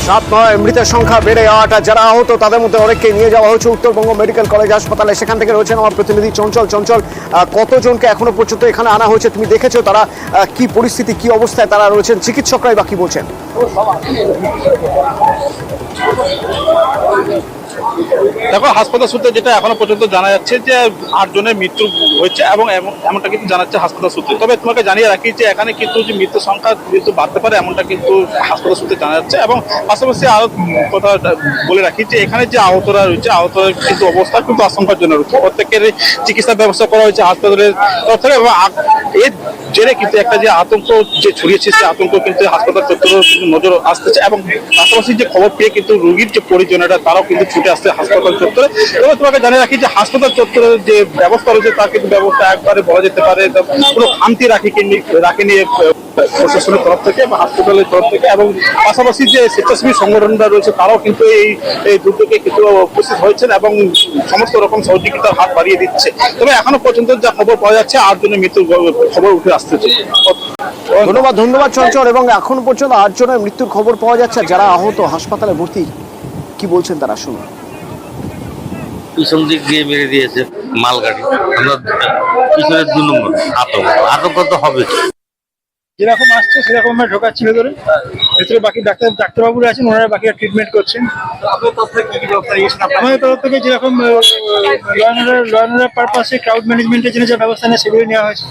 সাত নয় মৃতের সংখ্যা বেড়ে 8 আর যারা আহত তাদের মধ্যে অনেককে নিয়ে যাওয়া হয়েছে উত্তরবঙ্গ মেডিকেল কলেজ হাসপাতালে। সেখান থেকে রয়েছেন আমার প্রতিনিধি চঞ্চল। কতজনকে এখনো পর্যন্ত এখানে আনা হয়েছে তুমি দেখেছো? তারা কি পরিস্থিতি, কি অবস্থায় তারা রয়েছেন? চিকিৎসকরাই বা কি বলছেন? দেখো, হাসপাতাল সূত্রে যেটা এখনো পর্যন্ত জানা যাচ্ছে যে 8 জনের মৃত্যু হয়েছে এবং এমনটা কিন্তু জানাচ্ছে হাসপাতাল সূত্রে। তবে তোমাকে জানিয়ে রাখি যে এখানে কিন্তু যে মৃত্যুর সংখ্যা কিন্তু বাড়তে পারে এমনটা কিন্তু হাসপাতাল সূত্রে জানা যাচ্ছে। এবং পাশাপাশি আরো কথা বলে রাখি যে এখানে যে আহতরা রয়েছে, আহতদের কিন্তু অবস্থা কিন্তু আশঙ্কাজনক রয়েছে। প্রত্যেকের চিকিৎসার ব্যবস্থা করা হয়েছে হাসপাতালের তরফ থেকে। এবং এর জেরে কিন্তু একটা যে আতঙ্ক যে ছড়িয়েছে, সেই আতঙ্ক কিন্তু হাসপাতাল চত্বরে নজর আসতেছে। এবং পাশাপাশি যে খবর পেয়ে কিন্তু রোগীর যে পরিজনেরা তারাও কিন্তু ছুটে আসছে হাসপাতাল চত্বরে। তবে তোমাকে জানিয়ে রাখি যে হাসপাতাল চত্বরের যে ব্যবস্থা রয়েছে তার কিন্তু ব্যবস্থা একবারে বলা যেতে পারে কোনো খামতি রাখেনি প্রশাসনের তরফ থেকে বা হাসপাতালের তরফ থেকে। এবং পাশাপাশি যে স্বেচ্ছাসেবী সংগঠনরা রয়েছে তারাও কিন্তু এই দুর্যোগে কিন্তু উপস্থিত হয়েছেন এবং সমস্ত রকম সহযোগিতার হাত বাড়িয়ে দিচ্ছে। তবে এখনো পর্যন্ত যা খবর পাওয়া যাচ্ছে 8 জনের মৃত্যুর খবর উঠে আসতেছে। ধন্যবাদ চঞ্চল। এবং এখন পর্যন্ত 8 জনের মৃত্যুর খবর পাওয়া যাচ্ছে। যারা আহত হাসপাতালে ভর্তি, কি বলছেন তারা শুনুন। পিছন দিক দিয়ে মেরে দিয়েছে মালগাড়ি। আমরা পিছনের 2 নম্বর আতঙ্ক তো হবে। যেরকম আসছে সেরকম আমরা ঢোকাচ্ছি ভেতরে। বাকি ডাক্তারবাবুরা আছেন, ওনারা বাকি ট্রিটমেন্ট করছেন। আমাদের তরফ থেকে যেরকম ল অ্যান্ড অর্ডার পারপাসে ক্রাউড ম্যানেজমেন্টের জন্য যে ব্যবস্থা নেয় সেগুলো নেওয়া হয়েছে।